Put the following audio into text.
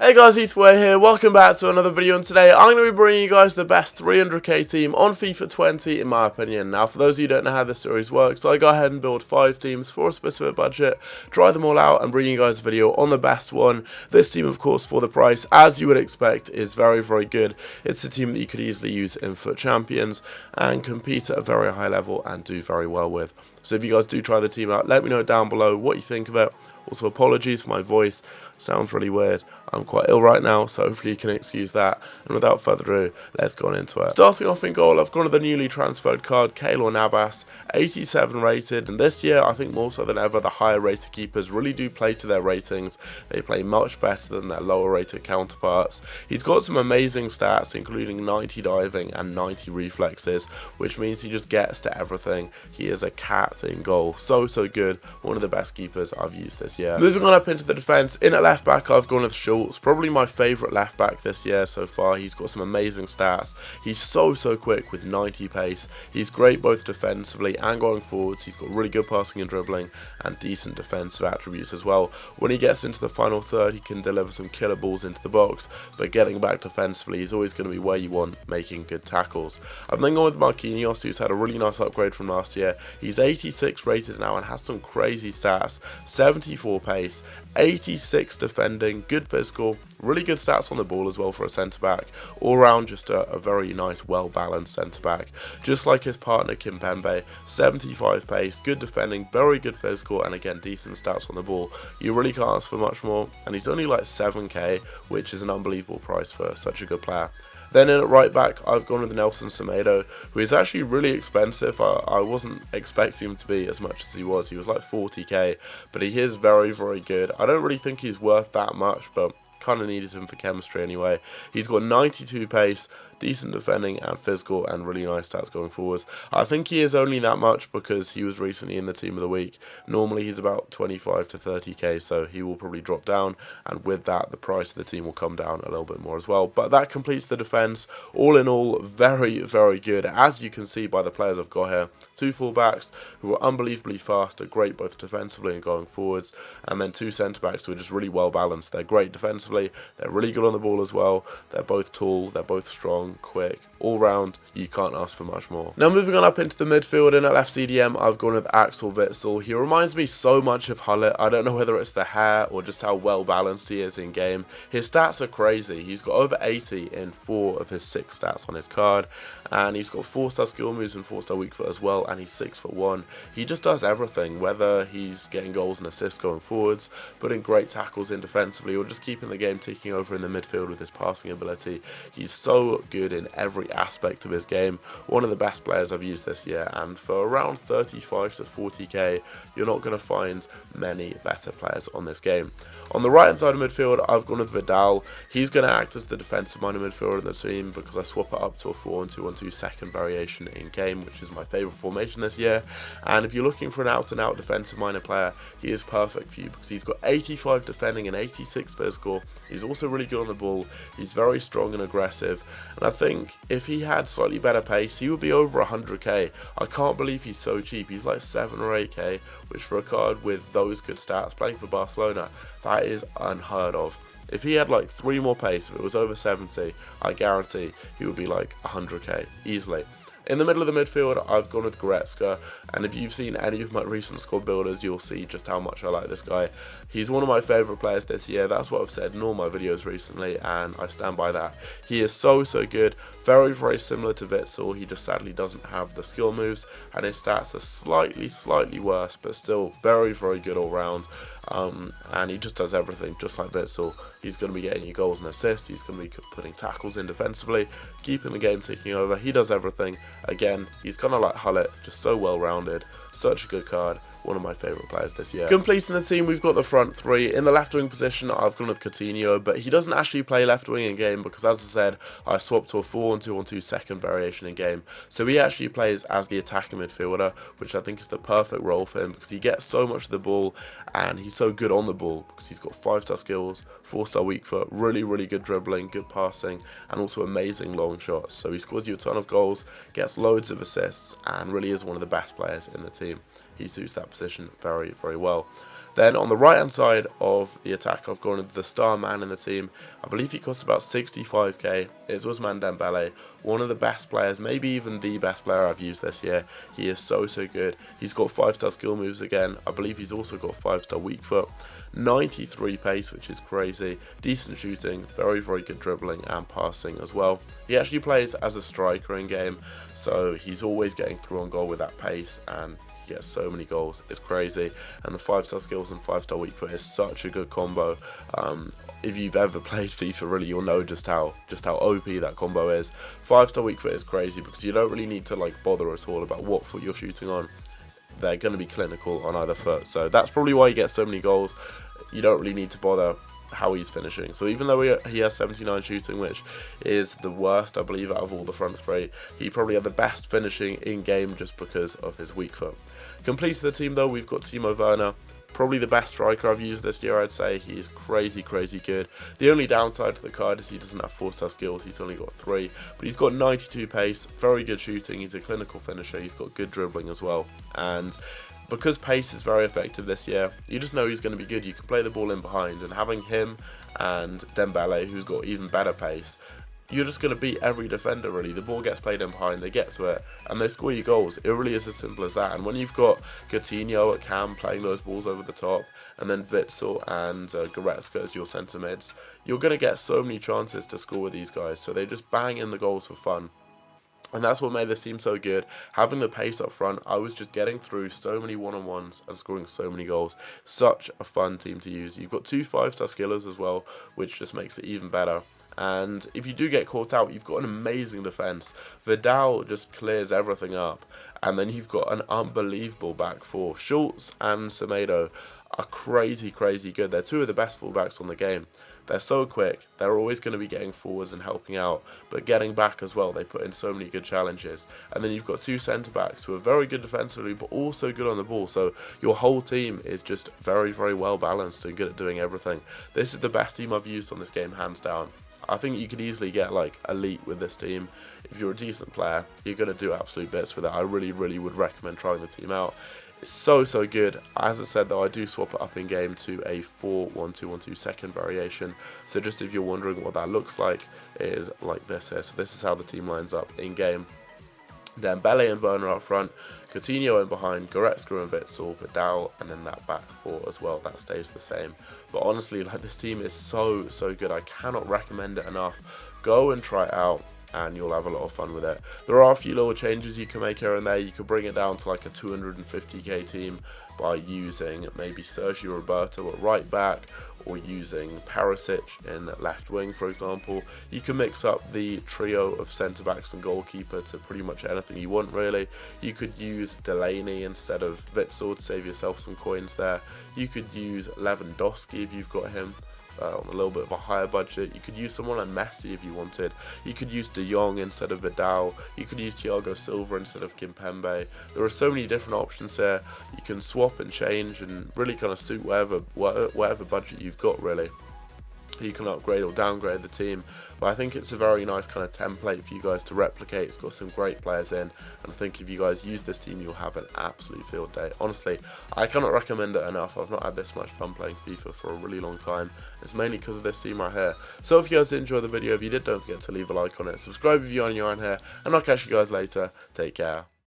Hey guys, WERNER here, welcome back to another video, and today I'm going to be bringing you guys the best 300k team on FIFA 20 in my opinion. Now for those of you who don't know how this series works, I go ahead and build 5 teams for a specific budget, try them all out and bring you guys a video on the best one. This team of course for the price, as you would expect, is very good. It's a team that you could easily use in FUT Champions and compete at a very high level and do very well with. So if you guys do try the team out, let me know down below what you think of it. Also apologies for my voice, sounds really weird. I'm quite ill right now, so hopefully you can excuse that. And without further ado, let's go on into it. Starting off in goal, I've gone to the newly transferred card, Keylor Navas, 87 rated. And this year, I think more so than ever, the higher rated keepers really do play to their ratings. They play much better than their lower rated counterparts. He's got some amazing stats, including 90 diving and 90 reflexes, which means he just gets to everything. He is a cat in goal. So good. One of the best keepers I've used this year. Moving on up into the defence, in at left back, I've gone with Schultz. Probably my favourite left back this year so far. He's got some amazing stats. He's so quick with 90 pace. He's great both defensively and going forwards. He's got really good passing and dribbling and decent defensive attributes as well. When he gets into the final third, he can deliver some killer balls into the box, but getting back defensively, he's always going to be where you want, making good tackles. I'm then going with Marquinhos, who's had a really nice upgrade from last year. He's 86 rated now and has some crazy stats. 74 pace, 86 defending, good physical, really good stats on the ball as well for a centre-back. All round just a very nice, well-balanced centre-back. Just like his partner Kimpembe, 75 pace, good defending, very good physical, and again, decent stats on the ball. You really can't ask for much more, and he's only like 7k, which is an unbelievable price for such a good player. Then in at right back, I've gone with Nelson Semedo, who is actually really expensive. I wasn't expecting him to be as much as he was. He was like 40k, but he is very good. I don't really think he's worth that much, but kind of needed him for chemistry anyway. He's got 92 pace, decent defending and physical, and really nice stats going forwards. I think he is only that much because he was recently in the team of the week. Normally he's about 25 to 30k, so he will probably drop down, and with that the price of the team will come down a little bit more as well. But that completes the defence. All in all, very good, as you can see by the players I've got here. 2 fullbacks who are unbelievably fast, are great both defensively and going forwards, and then 2 centre-backs who are just really well balanced. They're great defensively, they're really good on the ball as well, they're both tall, they're both strong, quick, all round. You can't ask for much more. Now moving on up into the midfield, in at left CDM, I've gone with Axel Witsel. He reminds me so much of Hullet. I don't know whether it's the hair or just how well balanced he is in game. His stats are crazy. He's got over 80 in 4 of his 6 stats on his card, and he's got 4-star skill moves and 4-star weak foot as well, and he's 6'1". He just does everything, whether he's getting goals and assists going forwards, putting great tackles in defensively, or just keeping the game ticking over in the midfield with his passing ability. He's so good in every aspect of his game. One of the best players I've used this year, and for around 35 to 40k, you're not going to find many better players on this game. On the right hand side of midfield, I've gone with Vidal. He's going to act as the defensive minded midfielder in the team because I swap it up to a 4-1-2-1-2 second variation in game, which is my favourite formation this year. And if you're looking for an out and out defensive minded player, he is perfect for you because he's got 85 defending and 86 physical. He's also really good on the ball. He's very strong and aggressive, and I think if he had slightly better pace, he would be over 100k. I can't believe he's so cheap. He's like 7 or 8k, which for a card with those good stats playing for Barcelona, that is unheard of. If he had like 3 more pace, if it was over 70, I guarantee he would be like 100k easily. In the middle of the midfield, I've gone with Goretzka, and if you've seen any of my recent squad builders, you'll see just how much I like this guy. He's one of my favourite players this year. That's what I've said in all my videos recently, and I stand by that. He is so good, very similar to Witsel. He just sadly doesn't have the skill moves, and his stats are slightly worse, but still very good all round. And he just does everything just like Witsel. He's going to be getting you goals and assists, he's going to be putting tackles in defensively, keeping the game ticking over. He does everything. Again, he's kind of like Hullet, just so well rounded, such a good card. One of my favourite players this year. Completing the team, we've got the front 3. In the left wing position, I've gone with Coutinho, but he doesn't actually play left wing in game because, as I said, I swapped to a 4-1-2-1-2 second variation in game. So he actually plays as the attacking midfielder, which I think is the perfect role for him because he gets so much of the ball and he's so good on the ball because he's got 5-star skills, 4-star weak foot, really good dribbling, good passing, and also amazing long shots. So he scores you a ton of goals, gets loads of assists, and really is one of the best players in the team. he suits that position very, very well. Then on the right hand side of the attack, I've gone with the star man in the team. I believe he cost about 65k. It's Ousmane Dembele, one of the best players, maybe even the best player I've used this year. He is so good. He's got 5-star skill moves again. I believe he's also got 5-star weak foot, 93 pace, which is crazy, decent shooting, very good dribbling and passing as well. He actually plays as a striker in game, so he's always getting through on goal with that pace, and he gets so many goals. It's crazy. And the 5-star skills and 5-star weak foot is such a good combo. If you've ever played FIFA, really, you'll know just how OP that combo is. 5-star weak foot is crazy because you don't really need to like bother at all about what foot you're shooting on. They're going to be clinical on either foot, so that's probably why he gets so many goals. You don't really need to bother how he's finishing. So even though he has 79 shooting, which is the worst I believe out of all the front three, he probably had the best finishing in game just because of his weak foot. Complete to the team though, we've got Timo Werner, probably the best striker I've used this year. I'd say he's crazy good. The only downside to the card is he doesn't have 4-star skills, he's only got 3, but he's got 92 pace, very good shooting, he's a clinical finisher, he's got good dribbling as well, and because pace is very effective this year, you just know he's going to be good. You can play the ball in behind, and having him and Dembele, who's got even better pace, you're just going to beat every defender really. The ball gets played in behind, they get to it, and they score you goals. It really is as simple as that. And when you've got Coutinho at cam playing those balls over the top, and then WITSEL and Goretzka as your centre mids, you're going to get so many chances to score with these guys. So they just bang in the goals for fun. And that's what made this team so good. Having the pace up front, I was just getting through so many one-on-ones and scoring so many goals. Such a fun team to use. You've got 2 5-star skillers as well, which just makes it even better. And if you do get caught out, you've got an amazing defence. Vidal just clears everything up. And then you've got an unbelievable back four. Schultz and Semedo are crazy good. They're 2 of the best fullbacks on the game. They're so quick, they're always going to be getting forwards and helping out, but getting back as well, they put in so many good challenges. And then you've got 2 centre-backs who are very good defensively, but also good on the ball, so your whole team is just very well balanced and good at doing everything. This is the best team I've used on this game, hands down. I think you could easily get like elite with this team. If you're a decent player, you're going to do absolute bits with it. I really would recommend trying the team out. It's so good. As I said though, I do swap it up in game to a 4-1-2-1-2 second variation. So just if you're wondering what that looks like, it is like this here. So this is how the team lines up in game. Dembele and Werner up front, Coutinho in behind, Goretzka and WITSEL, Vidal, and then that back four as well, that stays the same. But honestly, like, this team is so good. I cannot recommend it enough. Go and try it out, and you'll have a lot of fun with it. There are a few little changes you can make here and there. You could bring it down to like a 250k team by using maybe Sergio Roberto at right back, or using Perisic in left wing, for example. You can mix up the trio of centre-backs and goalkeeper to pretty much anything you want, really. You could use Delaney instead of WITSEL to save yourself some coins there. You could use Lewandowski if you've got him on a little bit of a higher budget. You could use someone like Messi if you wanted. You could use De Jong instead of Vidal. You could use Thiago Silva instead of Kimpembe. There are so many different options here. You can swap and change and really kind of suit whatever budget you've got, really. You can upgrade or downgrade the team, but I think it's a very nice kind of template for you guys to replicate. It's got some great players in, and I think if you guys use this team, you'll have an absolute field day. Honestly, I cannot recommend it enough. I've not had this much fun playing FIFA for a really long time. It's mainly because of this team right here. So if you guys did enjoy the video, if you did, don't forget to leave a like on it, subscribe if you aren't new around here, and I'll catch you guys later. Take care.